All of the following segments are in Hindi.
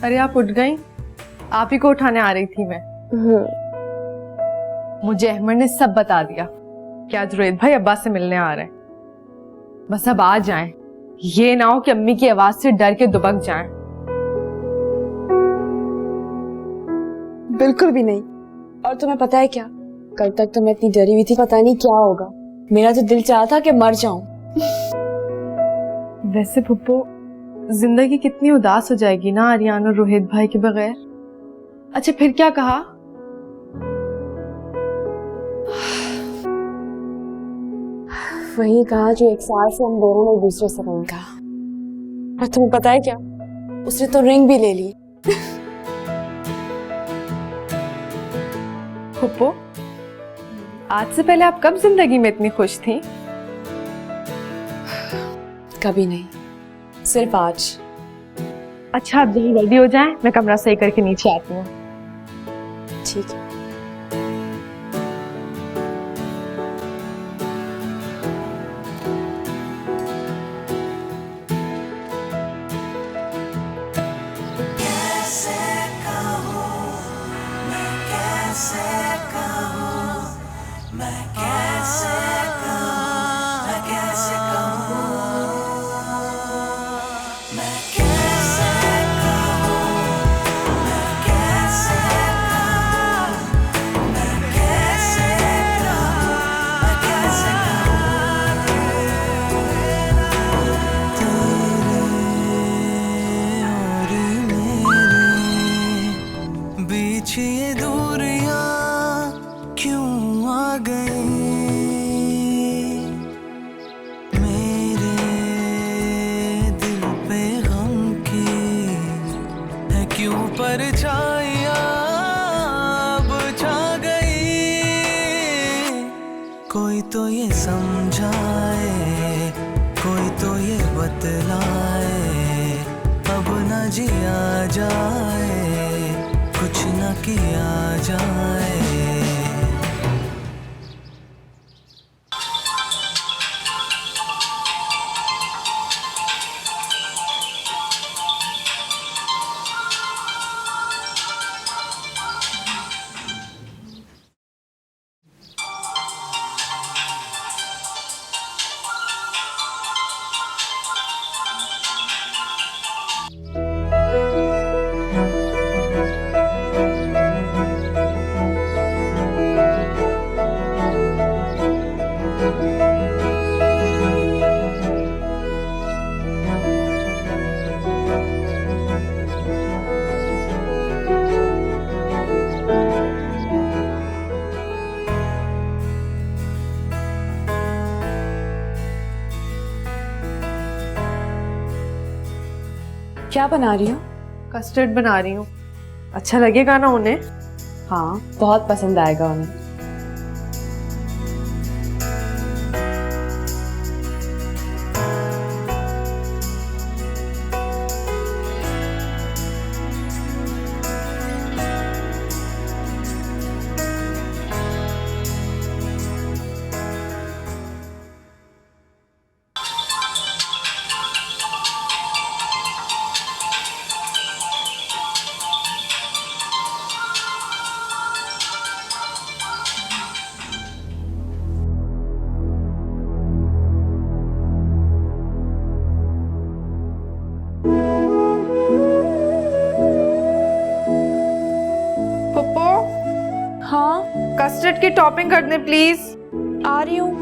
अरे आप उठ गई? आप ही को उठाने आ रही थी मैं। मुझे अहमद ने सब बता दिया कि आज रोहित भाई अब्बा से मिलने आ रहे हैं। बस अब आ जाएं, ये ना हो कि अम्मी की आवाज से डर के दुबक जाएं। बिल्कुल भी नहीं। और तुम्हें पता है क्या, कल तक तो मैं इतनी डरी हुई थी, पता नहीं क्या होगा। मेरा तो दिल चाहा था कि मर जाऊं। वैसे पुप्पो, जिंदगी कितनी उदास हो जाएगी ना आर्यन और रोहित भाई के बगैर। अच्छा फिर क्या कहा? वही कहा जो एक साल से हम दोनों ने एक दूसरे से नहीं कहा। और तुम्हें पता है क्या, उसने तो रिंग भी ले ली। पुप्पो, आज से पहले आप कब जिंदगी में इतनी खुश थी? कभी नहीं, सिर्फ आज। अच्छा आप जल्दी रेडी हो जाएं, मैं कमरा सही करके नीचे आती हूँ। ठीक है। ये दूरियां क्यों आ गई मेरे दिल पे गम की है, क्यों परछाइयां अब छा गई। कोई तो ये समझाए, कोई तो ये बतलाए, अब न जिया जाए, कुछ न किया जाए। क्या बना रही हो? कस्टर्ड बना रही हूँ। अच्छा लगेगा ना उन्हें? हाँ, बहुत पसंद आएगा उन्हें। पुप्पो, हाँ, कस्टर्ड की टॉपिंग कर दे प्लीज। आ रही हूँ।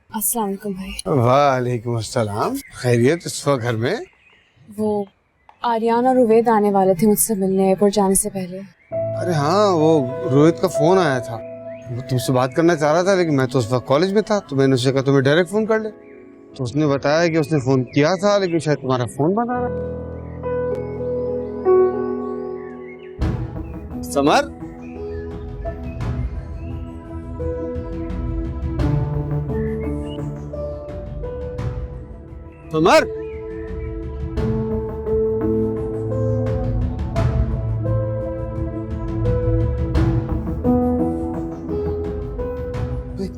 अस्सलाम वालेकुम भाई। वालेकुम अस्सलाम। खैरियत इस वक्त घर में? वो आर्यन और उवैद आने वाले थे मुझसे मिलने एयरपोर्ट जाने से पहले। अरे हाँ, वो रोहित का फोन आया था, वो तुमसे बात करना चाह रहा था, लेकिन मैं तो उस वक्त कॉलेज में था, तो मैंने उससे कहा तुम्हें डायरेक्ट फोन कर ले। तो उसने बताया कि उसने फोन किया था, लेकिन शायद तुम्हारा फोन बंद आ रहा है। समर, समर,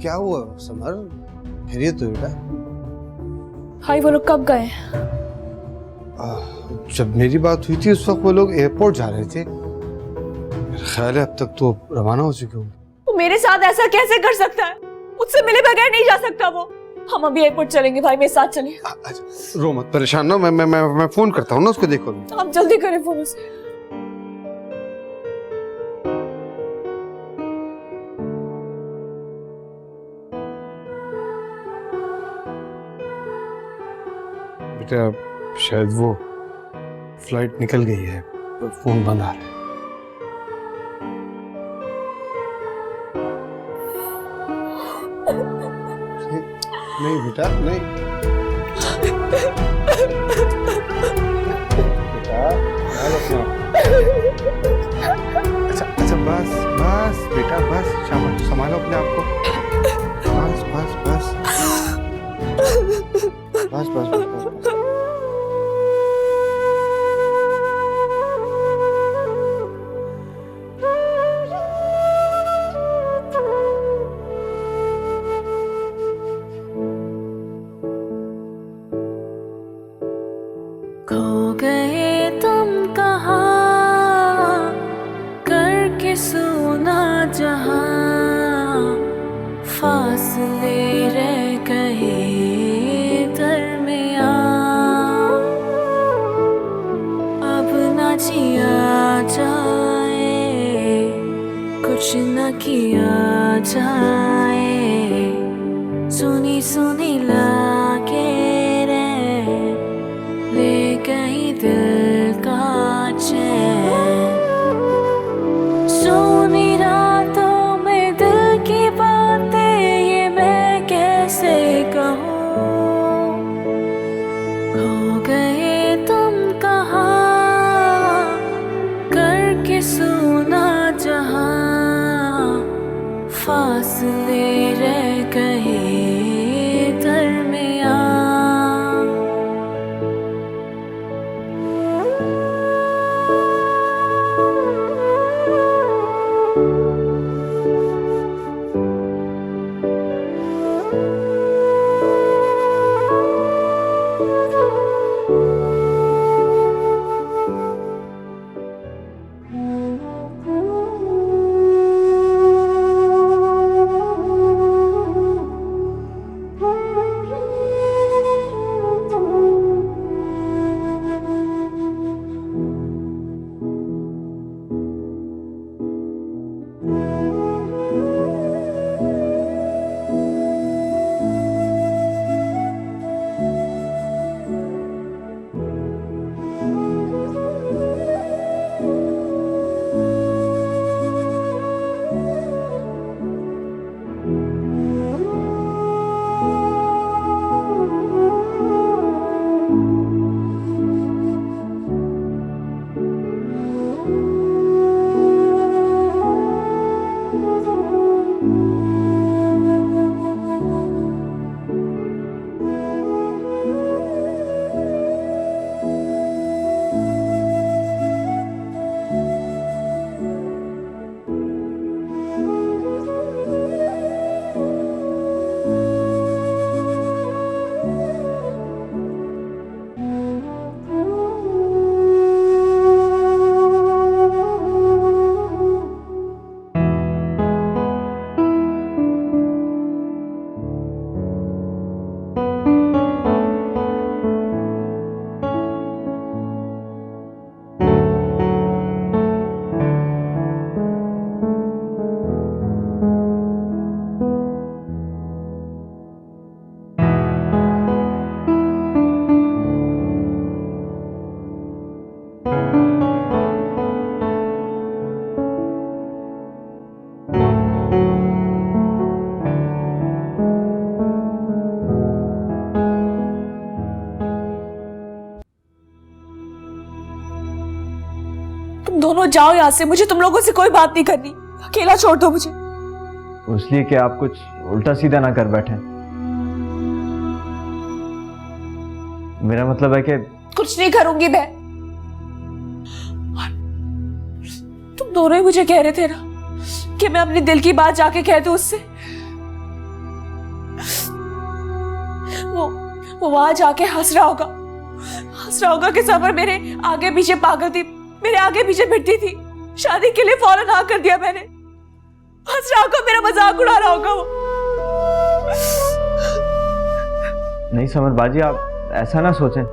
क्या हुआ समर? खैरियत तो बेटा? भाई वो लोग कब गए? जब मेरी बात हुई थी उस वक्त वो लोग एयरपोर्ट जा रहे थे। मेरा ख्याल है अब तक तो रवाना हो चुके होंगे। वो मेरे साथ ऐसा कैसे कर सकता है? मुझसे मिले बगैर नहीं जा सकता वो। हम अभी एयरपोर्ट चलेंगे भाई, मेरे साथ चलिए। अच्छा, रो मत, परेशान ना, मैं फोन करता हूँ ना उसको, देखो आप जल्दी करें फोन उसे। बेटा शायद वो फ्लाइट निकल गई है, फोन बंद आ रहा है। नहीं बेटा, नहीं बेटा, ख्याल रखना। अच्छा बस बस बेटा, बस शाबाश, संभालो अपने आप को। बस बस बस बस बस बस बस बस। खो गए तुम कहाँ, करके सोना जहाँ, फासले रह गए दरमियाँ। अब न जिया जाए, कुछ न किया जाए, सुनी सुनी लागे ले गई दिल का चैन। सोनी रातों में दिल की बातें ये मैं कैसे कहूँ। खो गए तुम कहाँ, करके सोना जहाँ, फासले रह गए दरमियाँ। जाओ यहाँ से, मुझे तुम लोगों से कोई बात नहीं करनी, अकेला छोड़ दो मुझे। इसलिए कि आप कुछ उल्टा सीधा ना कर बैठे। मेरा मतलब है कि कुछ नहीं करूंगी मैं। तुम दोनों ही मुझे कह रहे थे ना कि मैं अपने दिल की बात जाके कह दूं उससे। वो वहां जाके हंस रहा होगा कि समर मेरे आगे पीछे पागल थी, मेरे आगे पीछे भिड़ती थी, शादी के लिए फौरन हाँ कर दिया मैंने। हंस रहा होगा, मेरा मजाक उड़ा रहा होगा वो। नहीं समर बाजी, आप ऐसा ना सोचें।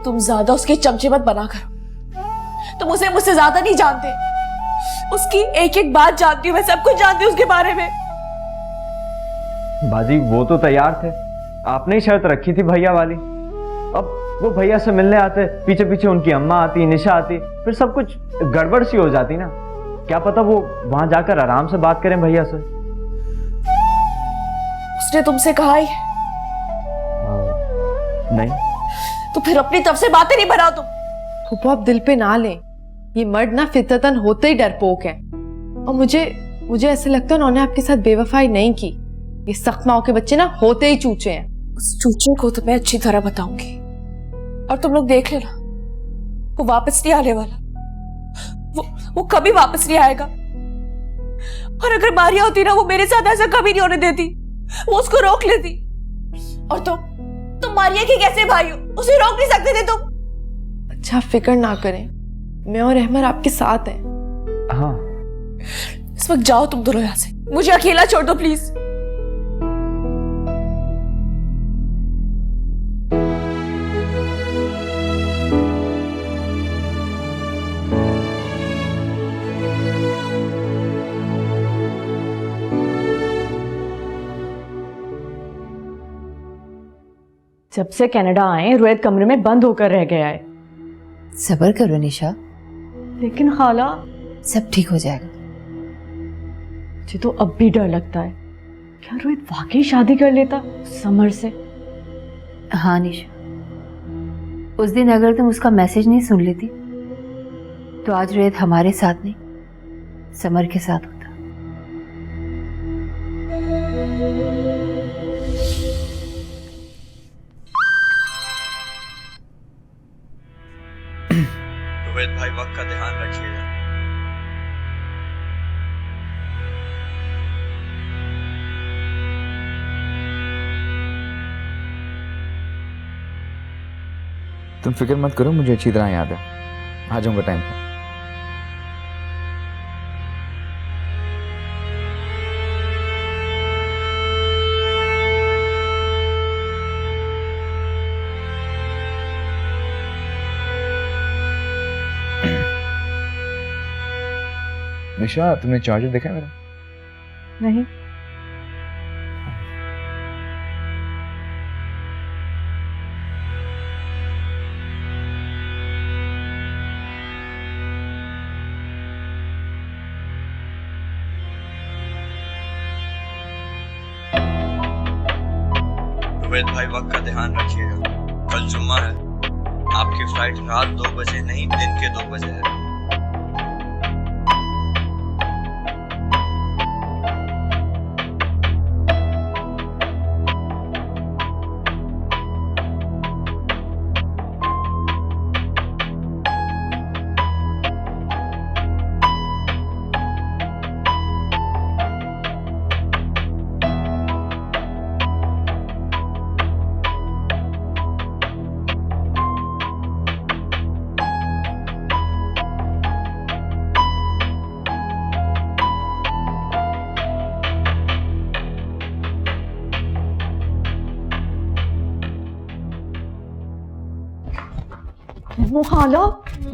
तुम ज्यादा उसके चमचे मत बना करो, तुम उसे मुझसे ज्यादा नहीं जानते। उसकी एक एक बात जानती हूँ मैं, सब कुछ जानती हूँ उसके बारे में। बाजी वो तो तैयार थे, आपने ही शर्त रखी थी भैया वाली। अब वो भैया से मिलने आते, पीछे पीछे उनकी अम्मा आती, निशा आती, फिर सब कुछ गड़बड़ सी हो जाती ना। क्या पता वो वहां जाकर आराम से बात करें भैया से। उसने तुमसे कहा ही नहीं तो फिर अपनी तरफ से बातें नहीं बनाओ तुम। फूफा आप दिल पे ना लें, ये मर्द ना फितरतन होते ही डरपोक है। और मुझे ऐसा लगता है उन्होंने आपके साथ बेवफाई नहीं की। ये सख्त माओ के बच्चे ना होते ही चूचे हैं। उस चूचे को तो मैं अच्छी तरह बताऊंगी, और तुम लोग देख लेना, वो वापस नहीं आने वाला। वो कभी वापस नहीं आएगा। और अगर मारिया होती ना, वो मेरे साथ ऐसा कभी नहीं होने देती, वो उसको रोक लेती। और तुम मारिया के कैसे भाई हो, उसे रोक नहीं सकते थे तुम। अच्छा फिक्र ना करें, मैं और अहमद आपके साथ हैं। हाँ इस वक्त जाओ तुम दोनों यहाँ से, मुझे अकेला छोड़ दो प्लीज। जब से कनाडा आए रोहित कमरे में बंद होकर रह गया है। सब्र करो निशा, लेकिन खाला सब ठीक हो जाएगा। मुझे तो अब भी डर लगता है, क्या रोहित वाकई शादी कर लेता समर से? हाँ निशा, उस दिन अगर तुम उसका मैसेज नहीं सुन लेती तो आज रोहित हमारे साथ नहीं समर के साथ होता। रोहित भाई वक्त का ध्यान रखिएगा। तुम फिक्र मत करो, मुझे अच्छी तरह याद है, आ जाऊंगा टाइम पर। निशा तुमने चार्जर देखा है मेरा? नहीं। रोहित भाई वक्त का ध्यान रखिएगा, कल जुम्मा है, आपकी फ्लाइट रात 2 बजे नहीं दिन के 2 बजे है।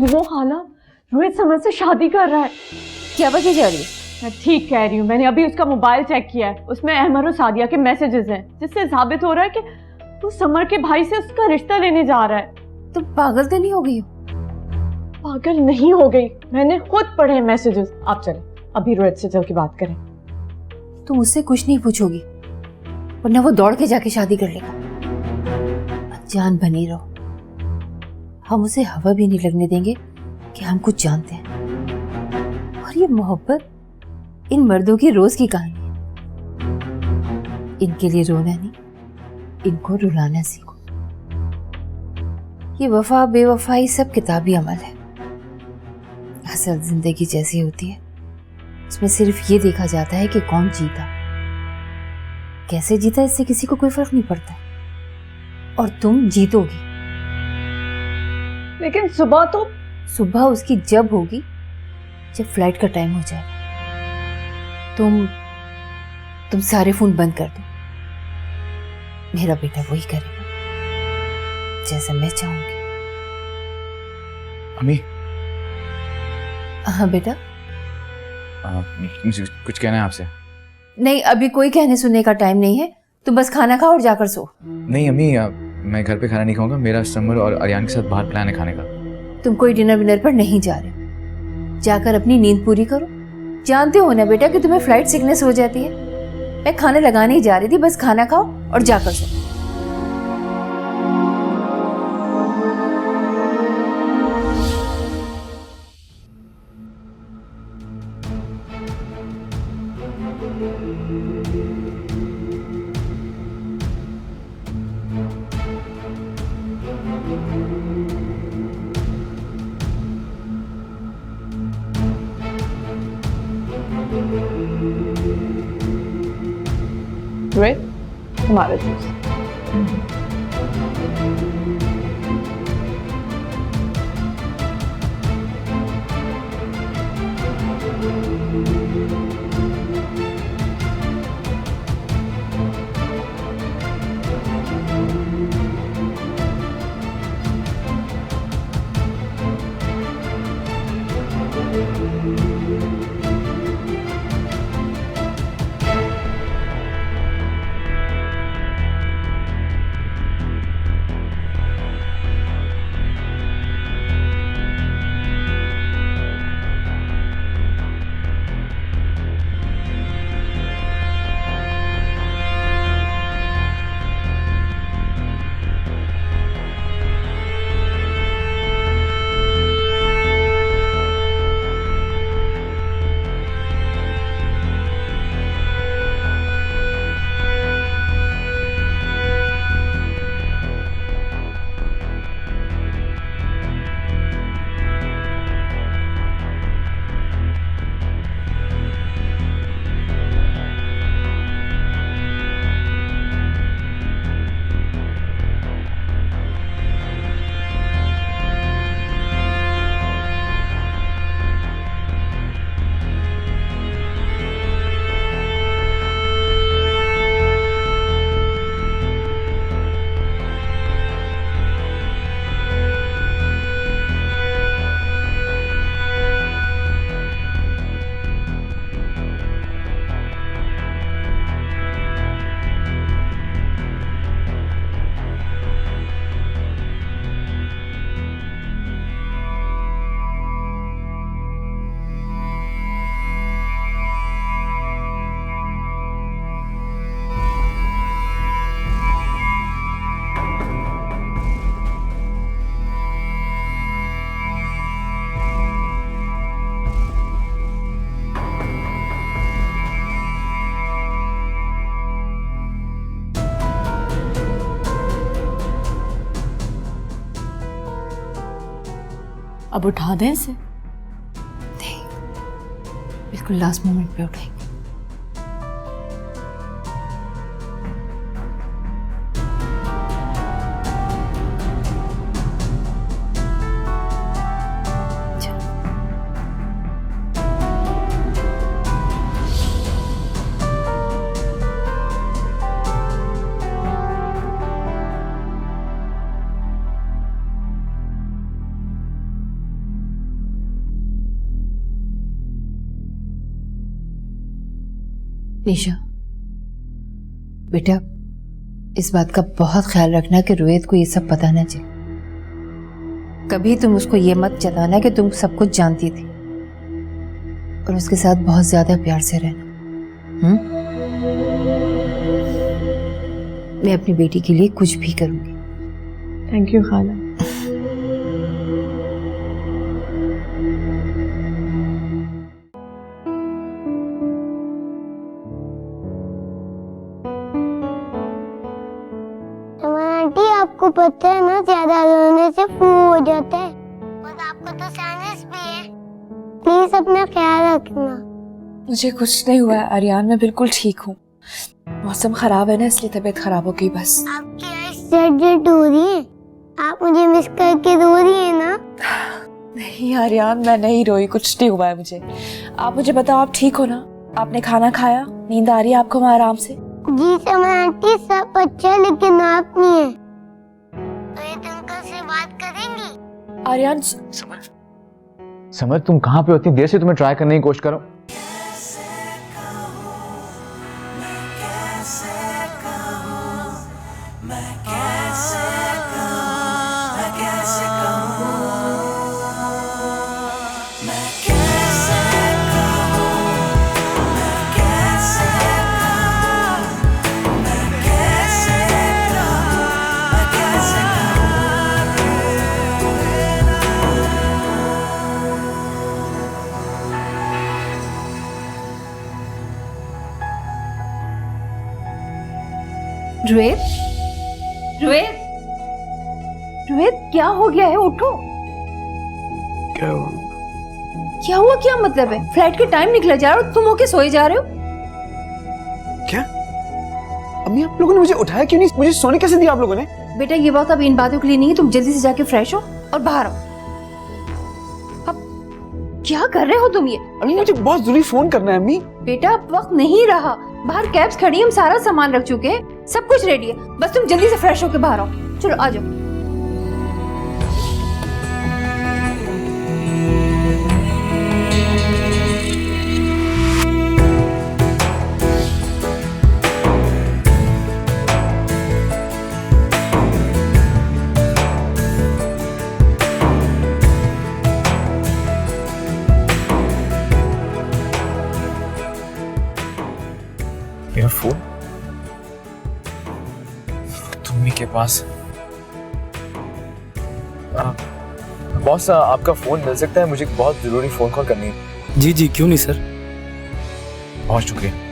वो खाला रोहित समर से शादी कर रहा है। क्या बकी जा रही है? मैं ठीक कह रही हूँ, मैंने अभी उसका मोबाइल चेक किया है, उसमें अहमद और सादिया के मैसेजेस हैं, जिससे साबित हो रहा है कि वो समर के भाई से उसका रिश्ता लेने जा रहा है। तुम पागल तो नहीं हो गई हो? पागल नहीं हो गई, मैंने खुद पढ़े मैसेजेस। आप चले अभी रोहित से चल के बात करें। तुम उससे कुछ नहीं पूछोगी, वरना वो दौड़ के जाके शादी कर लेगा। अनजान बनी रहो, हम उसे हवा भी नहीं लगने देंगे कि हम कुछ जानते हैं और ये मोहब्बत इन मर्दों की रोज की कहानी है। इनके लिए रोना नहीं, इनको रुलाना सीखो। ये वफा बेवफाई सब किताबी अमल है। असल जिंदगी जैसी होती है उसमें सिर्फ ये देखा जाता है कि कौन जीता, कैसे जीता इससे किसी को कोई फर्क नहीं पड़ता। और तुम जीतोगी, लेकिन सुबह उसकी जब होगी जब फ्लाइट का टाइम हो जाएगा। तुम सारे फोन बंद कर दो। मेरा बेटा वही करेगा जैसा मैं चाहूंगी। अम्मी, हाँ बेटा। मुझे कुछ कहना है आपसे। नहीं, अभी कोई कहने सुनने का टाइम नहीं है। तुम बस खाना खाओ और जाकर सो। नहीं अम्मी, मैं घर पे खाना नहीं खाऊंगा। मेरा समर और अरियान के साथ बाहर प्लान है खाने का। तुम कोई डिनर विनर पर नहीं जा रहे। जाकर अपनी नींद पूरी करो। जानते हो ना बेटा कि तुम्हें फ्लाइट सिकनेस हो जाती है। मैं खाने लगाने ही जा रही थी, बस खाना खाओ और जाकर सो। रोहित, तुम्हारा जूस। अब उठा दें इसे? नहीं, बिल्कुल लास्ट मोमेंट पे उठाएंगे। निशा बेटा, इस बात का बहुत ख्याल रखना कि रोहित को ये सब पता ना चले। कभी तुम उसको ये मत जताना कि तुम सब कुछ जानती थी, और उसके साथ बहुत ज्यादा प्यार से रहना। मैं अपनी बेटी के लिए कुछ भी करूंगी। थैंक यू खाला। आपको पता है ना, ज्यादा रोने से फ्लू हो जाता है और आपको तो साइनस भी है। प्लीज अपना ख्याल रखना। मुझे कुछ नहीं हुआ है आर्यन, मैं बिल्कुल ठीक हूँ। मौसम खराब है ना, इसलिए तबीयत खराब हो गई बस। आपकी आईज सर्जरी हो रही है, आप मुझे मिस करके रो रही है ना? नहीं आर्यन, मैं नहीं रोई, कुछ नहीं हुआ है मुझे। आप मुझे बताओ, आप ठीक हो ना? आपने खाना खाया? नींद आ रही है आपको वहाँ आराम से? जी समर आंटी, सब अच्छा, लेकिन आप नहीं है। रोहित अंकल से बात करेंगी? आर्यन समझ, तुम कहाँ पे होती देर से तुम्हें ट्राई करने की कोशिश करो। रोहित, रोहित, रोहित, क्या हो गया है? उठो। क्या हुआ? क्या मतलब है? फ्लाइट के टाइम निकला जा रहा है और तुम होके सोए जा रहे हो? क्या अम्मी, आप लोगों ने मुझे उठाया क्यों नहीं? मुझे सोने कैसे दिया आप लोगों ने? बेटा ये वक्त अब इन बातों के लिए नहीं है, तुम जल्दी से जाके फ्रेश हो और बाहर आओ। अब क्या कर रहे हो तुम ये? अम्मी मुझे बहुत जरूरी फोन करना है अम्मी। बेटा अब वक्त नहीं रहा, बाहर कैब्स खड़ी, हम सारा सामान रख चुके हैं, सब कुछ रेडी है, बस तुम जल्दी से फ्रेश होके बाहर आओ। चलो आ जाओ। मेरा फोन तुम्ही के पास। बॉस, आपका फोन मिल सकता है? मुझे बहुत जरूरी फोन कॉल करनी है। जी जी, क्यों नहीं सर। बहुत शुक्रिया।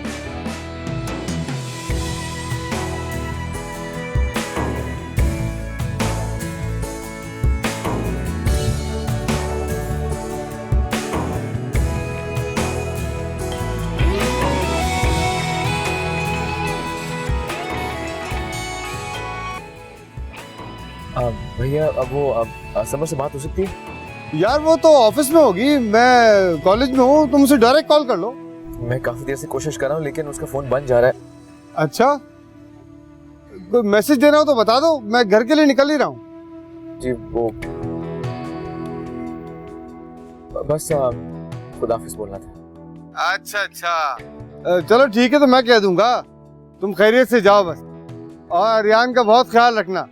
भैया, अब वो समर से बात हो सकती है? यार वो तो ऑफिस में होगी, मैं कॉलेज में हूँ, तुम उसे डायरेक्ट कॉल कर लो। मैं काफी देर से कोशिश कर रहा हूँ लेकिन उसका फोन बंद जा रहा है। अच्छा, कोई मैसेज देना हो तो बता दो, मैं घर के लिए निकल ही रहा हूँ। जी वो बस खुदाफिज बोलना था। अच्छा, चलो ठीक है, तो मैं कह दूंगा, तुम खैरियत से जाओ बस, और आर्यन का बहुत ख्याल रखना।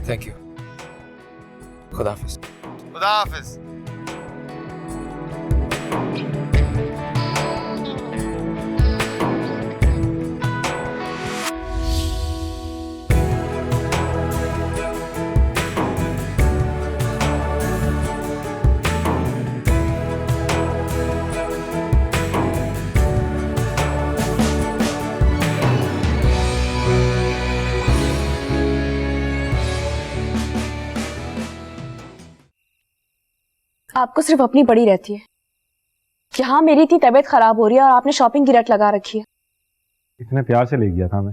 Thank you. खुदाफिज। खुदाफिज। आपको सिर्फ अपनी पड़ी रहती है। यहाँ मेरी इतनी तबीयत खराब हो रही है और आपने शॉपिंग की रट लगा रखी है। इतने प्यार से ले गया था मैं।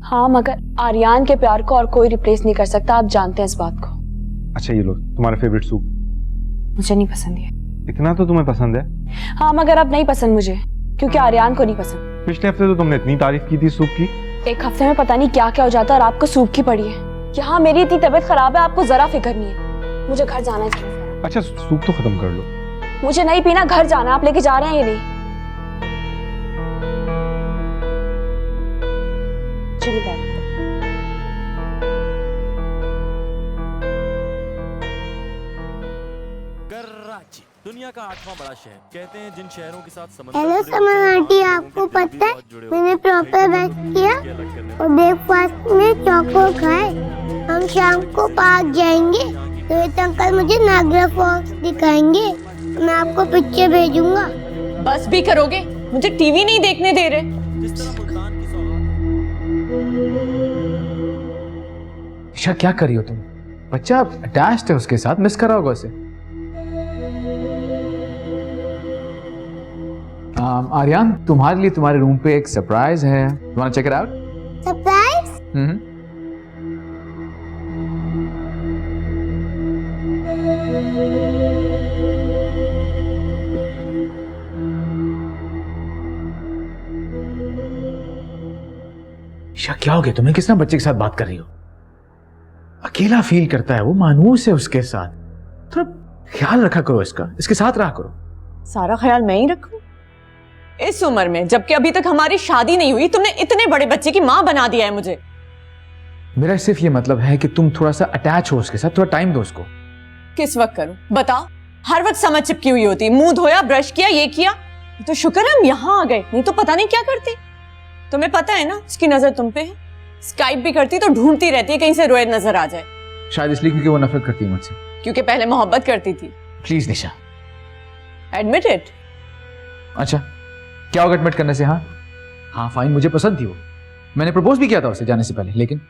हाँ, मगर आर्यन के प्यार को और कोई रिप्लेस नहीं कर सकता, आप जानते हैं इस बात को। अच्छा ये लो तुम्हारा फेवरेट सूप। मुझे नहीं पसंद है। इतना तो तुम्हें पसंद है? हाँ, मगर अब नहीं पसंद मुझे, क्योंकि आर्यन को नहीं पसंद। पिछले हफ्ते तो तुमने इतनी तारीफ की थी सूप की। एक हफ्ते में पता नहीं क्या क्या हो जाता है और आपको सूप की पड़ी है। यहाँ मेरी इतनी तबीयत खराब है, आपको जरा फिक्र नहीं है। मुझे घर जाना है। अच्छा सूप तो खत्म कर लो। मुझे नहीं पीना, घर जाना। आप लेके जा रहे हैं या नहीं? चलिए बैठ। कराची दुनिया का 8वां बड़ा शहर, कहते हैं जिन शहरों के साथ हेलो समर आंटी, आपको पता है मैंने प्रॉपर रेस्ट किया और ब्रेकफास्ट में चॉको खाए। हम शाम को पार्क जाएंगे, रोहित अंकल मुझे नागरा फॉल्स दिखाएंगे, मैं आपको पिक्चर भेजूंगा। बस भी करोगे? मुझे टीवी नहीं देखने दे रहे। ईशा क्या कर रही हो तुम? बच्चा अटैच्ड है उसके साथ, मिस कर रहा होगा उसे। आर्यन, तुम्हारे लिए तुम्हारे रूम पे एक सरप्राइज है। You wanna check it out? Surprise? Isha क्या हो गया तुम्हें? किस तरह बच्चे के साथ बात कर रही हो? अकेला फील करता है वो, मानूस है उसके साथ। थोड़ा ख्याल रखा करो इसका, इसके साथ रहा करो। सारा ख्याल मैं ही रखूं? इस उम्र में, जबकि अभी तक हमारी शादी नहीं हुई, तुमने इतने बड़े बच्चे की मां बना दिया है मुझे। मेरा सिर्फ ये मतलब है कि तुम थोड़ा सा अटैच हो उसके साथ, थोड़ा टाइम दो उसको। किस वक्त करूं बता? हर वक्त समझ चिपकी हुई होती, मुंह धोया, ब्रश किया, ये किया। तो शुक्र है हम यहाँ आ गए, नहीं तो पता नहीं क्या करती। तुम्हें पता है ना उसकी नजर तुम पे है। स्काइप भी करती तो ढूंढती रहती है कहीं से रोहित नजर आ जाए। शायद इसलिए क्योंकि वो नफरत करती है मुझसे। क्योंकि पहले मोहब्बत करती थी। Please Nisha, admit it. अच्छा क्या होगा एडमिट करने से? हाँ फाइन, मुझे पसंद थी वो, मैंने प्रपोज भी किया था उसे जाने से पहले, लेकिन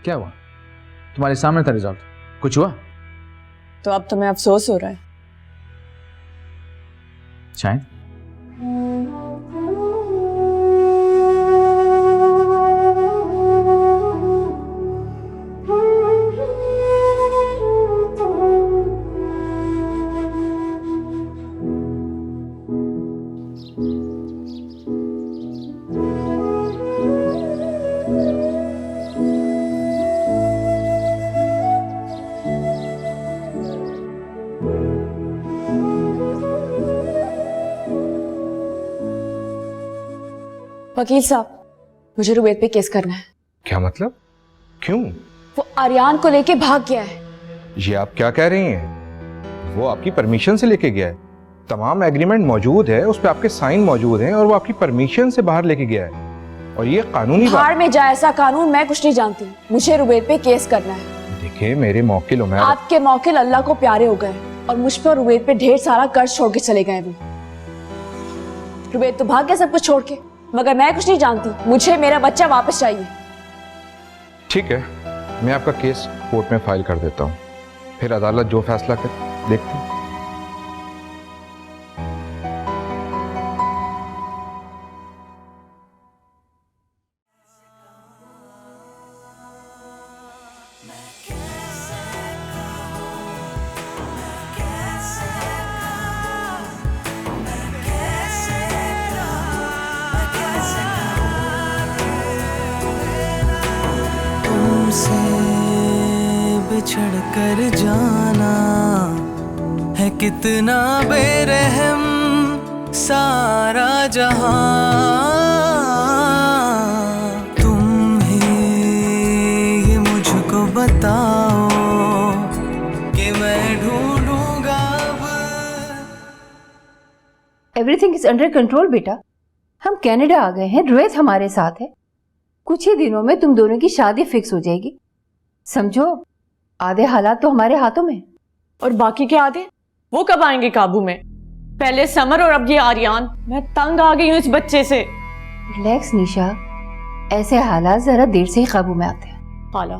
क्या हुआ? तुम्हारे सामने था रिजल्ट, कुछ हुआ? तो अब तुम्हें अफसोस हो रहा है? शायद। वकील साहब, मुझे रुबैद पे केस करना है। क्या मतलब? क्यों? वो आर्यन को लेके भाग गया है। ये आप क्या कह रही हैं? वो आपकी परमिशन से लेके गया है, तमाम एग्रीमेंट मौजूद है, उस पे आपके साइन मौजूद हैं, और वो आपकी परमिशन से बाहर लेके गया है, और ये कानूनी बाहर में जाए ऐसा कानून मैं कुछ नहीं जानती। मुझे रुबैद पे केस करना है। देखिए मेरे मौकिल उमैर, आपके मौकिल अल्लाह को प्यारे हो गए और मुझ पर रुबैद पे ढेर सारा कर्ज छोड़ के चले गए। वो रुबैद तो भाग गया सब कुछ छोड़ के, मगर मैं कुछ नहीं जानती। मुझे मेरा बच्चा वापस चाहिए। ठीक है, मैं आपका केस कोर्ट में फाइल कर देता हूँ, फिर अदालत जो फैसला करे देखते हैं। तुमसे बिछड़ कर जाना है कितना बेरहम सारा जहां। तुम ही ये मुझको बताओ कि मैं ढूंढूंगा अब। एवरीथिंग इज अंडर कंट्रोल बेटा। हम कनाडा आ गए हैं, रोहित हमारे साथ है। कुछ ही दिनों में तुम दोनों की शादी फिक्स हो जाएगी। समझो, आधे हालात तो हमारे हाथों में। और बाकी के आधे वो कब आएंगे काबू में? पहले समर और अब ये आर्यन। मैं तंग आ गई हूँ इस बच्चे से। रिलैक्स निशा, ऐसे हालात जरा देर से ही काबू में आते हैं। खाला,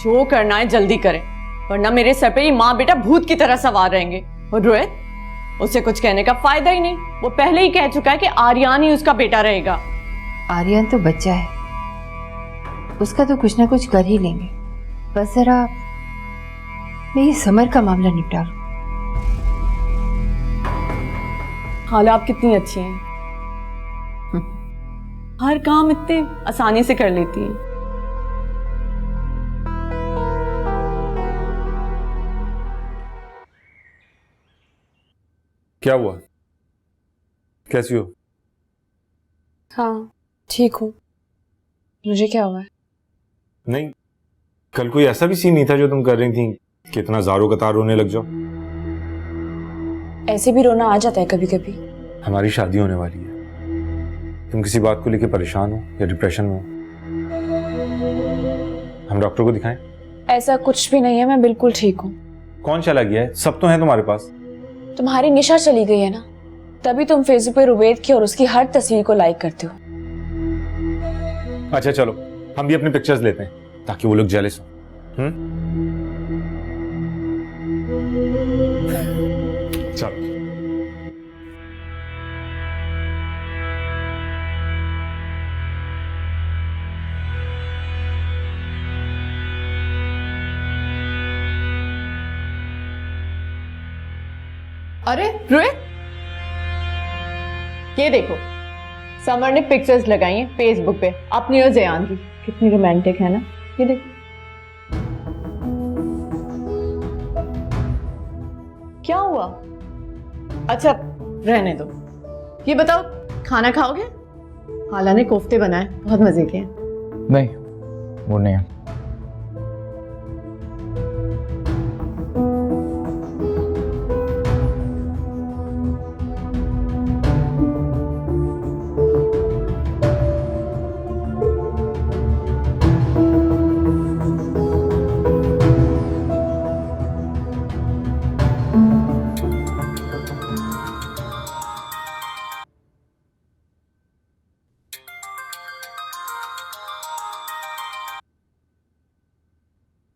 जो करना है जल्दी करें, वरना मेरे सर पे ये माँ बेटा भूत की तरह सवार रहेंगे। और रोहित, उसे कुछ कहने का फायदा ही नहीं। वो पहले ही कह चुका है कि आर्यन ही उसका बेटा रहेगा। आर्यन तो बच्चा है, उसका तो कुछ ना कुछ कर ही लेंगे। बस जरा मेरी समर का मामला निपटा लो। खाला, आप कितनी अच्छी हैं। हर काम इतने आसानी से कर लेती हैं। क्या हुआ? कैसी हो? हाँ ठीक हूँ। मुझे क्या हुआ है? नहीं, कल कोई ऐसा भी सीन नहीं था जो तुम कर रही थी कि इतना ज़ारो कतार रोने लग जाओ। ऐसे भी रोना आ जाता है कभी कभी। हमारी शादी होने वाली है, तुम किसी बात को लेकर परेशान हो या डिप्रेशन में हो? हम डॉक्टर को दिखाएं? ऐसा कुछ भी नहीं है, मैं बिल्कुल ठीक हूँ। कौन चला गया है? सब तो है तुम्हारे पास। तुम्हारी निशा चली गई है ना, तभी तुम फेसबुक पे रुबैद की और उसकी हर तस्वीर को लाइक करते हो। अच्छा चलो, हम भी अपनी पिक्चर्स लेते हैं ताकि वो लोग जेलस हो। चल अरे रोहित, ये देखो समर ने पिक्चर्स लगाई हैं फेसबुक पे अपनी और जयान की। कितनी रोमांटिक है ना, ये देखो। क्या हुआ? अच्छा रहने दो। ये बताओ खाना खाओगे? खाला ने कोफ्ते बनाए, बहुत मजे के हैं। नहीं, वो नहीं है।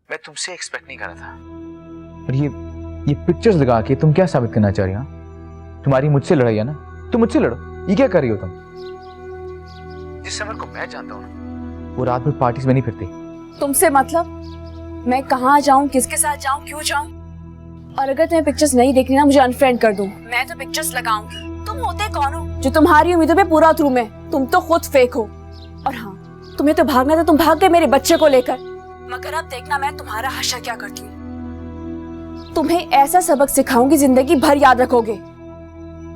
मैं तुमसे एक्सपेक्ट नहीं कर रहा था। और ये पिक्चर्स लगा के तुम क्या साबित करना चाह रही हो? तुम्हारी मुझसे लड़ाई है ना, तुम मुझसे लड़ो। ये क्या कर रही हो तुम? जिस समर को मैं जानता हूँ वो रात भर पार्टीज में नहीं फिरती। तुमसे मतलब? मैं कहाँ जाऊँ, किसके साथ जाऊँ, क्यों जाऊँ? और अगर तुम्हें पिक्चर्स नहीं देखनी ना, मुझे अनफ्रेंड कर दो। मैं तो पिक्चर्स लगाऊंगी। तुम होते कौन हो जो तुम्हारी उम्मीदों पे पूरा उतरूं मैं? तुम तो खुद फेक हो। और हाँ, तुम्हें तो भागना था, तुम भाग गए मेरे बच्चे को लेकर। मगर अब देखना मैं तुम्हारा हश्र क्या करती हूँ। तुम्हें ऐसा सबक सिखाऊंगी जिंदगी भर याद रखोगे।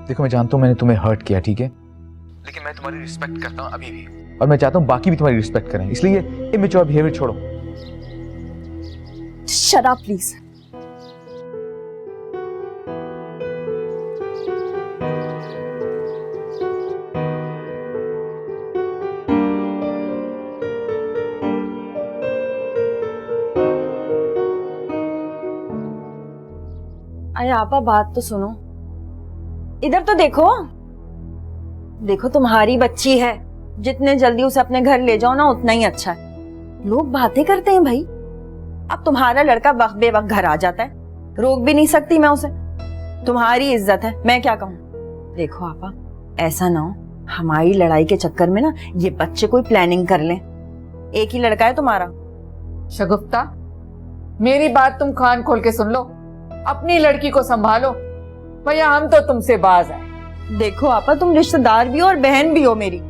देखो मैं जानता हूँ मैंने तुम्हें हर्ट किया, ठीक है, लेकिन मैं तुम्हारी रिस्पेक्ट करता हूँ अभी भी, और मैं चाहता हूँ बाकी भी तुम्हारी रिस्पेक्ट करें। इसलिए इमेच्योर बिहेवियर छोड़ो। Shut up please. अरे आपा बात तो सुनो, इधर तो देखो। देखो तुम्हारी बच्ची है, जितने जल्दी उसे अपने घर ले जाओ ना उतना ही अच्छा है। लोग बातें करते हैं भाई, अब तुम्हारा लड़का वक्त बेवक्त घर आ जाता है, रोक भी नहीं सकती मैं उसे। तुम्हारी इज्जत है, मैं क्या कहूँ। देखो आपा, ऐसा ना हो हमारी लड़ाई के चक्कर में ना ये बच्चे कोई प्लानिंग कर लें। एक ही लड़का है तुम्हारा। शगुफ्ता, मेरी बात तुम कान खोल के सुन लो, अपनी लड़की को संभालो। भैया हम तो तुमसे बाज आए। देखो आपा, तुम रिश्तेदार भी हो और बहन भी हो मेरी,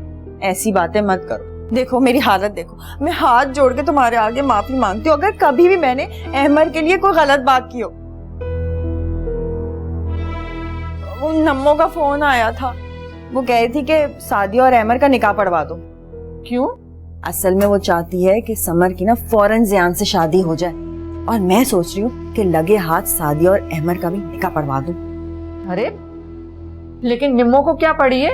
ऐसी बातें मत करो। देखो मेरी हालत देखो, मैं हाथ जोड़ के तुम्हारे आगे माफी मांगती हूँ अगर कभी भी मैंने अहमर के लिए कोई गलत बात की हो। वो नम्मो का फोन आया था, वो कह रही थी कि सादिया और अहमर का निकाह पढ़वा दो। क्यों? असल में वो चाहती है कि समर की ना फौरन ज़ियान से शादी हो जाए, और मैं सोच रही हूँ कि लगे हाथ सादिया और अहमर का भी निकाह पढ़वा दूं। अरे लेकिन निम्मो को क्या पड़ी है?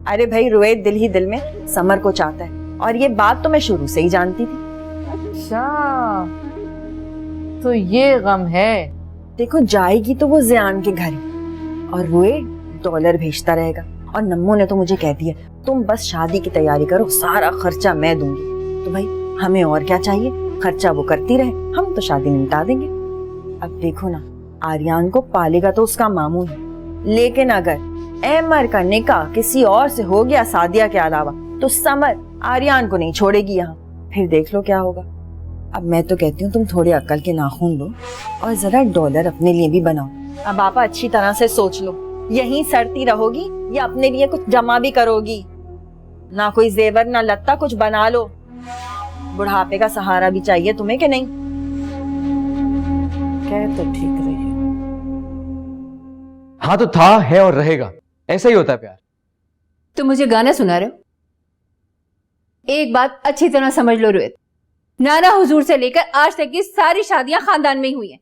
अरे भाई रोहित दिल ही दिल में समर को चाहता है, और ये बात तो मैं शुरू से ही जानती थी। अच्छा, तो ये गम है। देखो जाएगी तो वो ज़ियान के घर, और रोहित डॉलर भेजता रहेगा। और नम्मो ने तो मुझे कह दिया तुम बस शादी की तैयारी करो, सारा खर्चा मैं दूंगी। तो भाई हमें और क्या चाहिए, खर्चा वो करती रहे, हम तो शादी निपटा देंगे। अब देखो ना, आर्यन को पालेगा तो उसका मामू है, लेकिन अगर अहमर का निकाह किसी और से हो गया सादिया के अलावा, तो समर आर्यन को नहीं छोड़ेगी यहाँ। फिर देख लो क्या होगा। अब मैं तो कहती हूँ तुम थोड़े अक्ल के नाखून लो और जरा डॉलर अपने लिए भी बनाओ। अब आप अच्छी तरह से सोच लो, यहीं सड़ती रहोगी या अपने लिए कुछ जमा भी करोगी? ना कोई जेवर ना लत्ता, कुछ बना लो। बुढ़ापे का सहारा भी चाहिए तुम्हें कि नहीं? कह तो ठीक रही है। हाँ तो था, है और रहेगा, ऐसा ही होता है प्यार। तुम मुझे गाना सुना रहे हो? एक बात अच्छी तरह समझ लो रोहित, नाना हुजूर से लेकर आज तक की सारी शादियां खानदान में ही हुई हैं।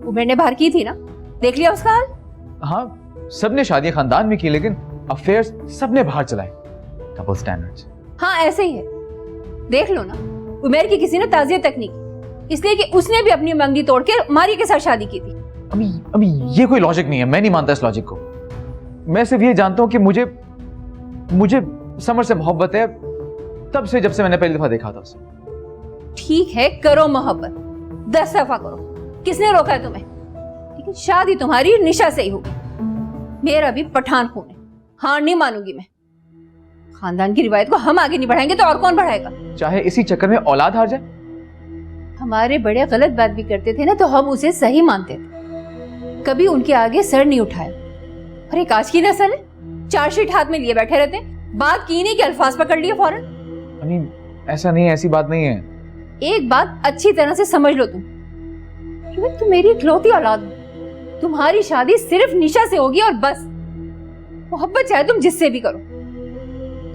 उमर ने बाहर की थी ना, देख लिया उसका हाल? हाँ, सबने शादियां खानदान में की, लेकिन अफेयर्स सबने बाहर चलाए। Double standards. हाँ ऐसे ही है, देख लो ना, उमर की किसी ने ताज़ियत तक नहीं की, इसलिए कि उसने भी अपनी मंगनी तोड़ के मारी के साथ शादी की थी। अभी ये कोई लॉजिक नहीं है, मैं नहीं मानता इस लॉजिक को। मैं सिर्फ ये जानता हूं कि मुझे समर से मोहब्बत है, तब से जब से मैंने पहली दफा देखा था उसे। ठीक है, करो मोहब्बत, 10 दफा करो, किसने रोका है तुम्हें? लेकिन शादी तुम्हारी निशा से ही होगी। मेरा भी पठान खून है, हार नहीं मानूंगी मैं। खानदान की रिवायत को हम आगे नहीं बढ़ाएंगे तो और कौन बढ़ाएगा? चाहे इसी चक्कर में औलाद हार जाए। हमारे बड़े गलत बात भी करते थे ना तो हम उसे सही मानते थे, कभी उनके आगे सर नहीं उठाया। और एक आज की नस्ल है, चार्जशीट हाथ में लिए बैठे रहते हैं, बात की नहीं कि अल्फाज पकड़ लिए फौरन। अमीन, ऐसा नहीं है, ऐसी बात नहीं है। एक बात अच्छी तरह से समझ लो, तुम मेरी इकलौती औलाद हो। तुम्हारी शादी सिर्फ निशा से होगी और बस। मोहब्बत चाहे तुम जिससे भी करो,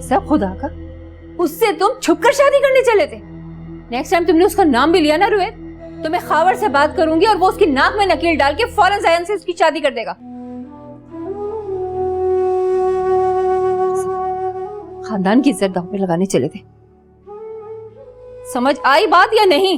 सब खुदा का, उससे तुम छुपकर शादी करने चले थे। नेक्स्ट टाइम तुमने उसका नाम भी लिया ना रोहित, तो मैं खावर से बात करूंगी और वो उसकी नाक में नकील डाल के फौरन जायन से उसकी शादी कर देगा। खानदान की इज्जत दांव पे लगाने चले थे। समझ आई बात या नहीं?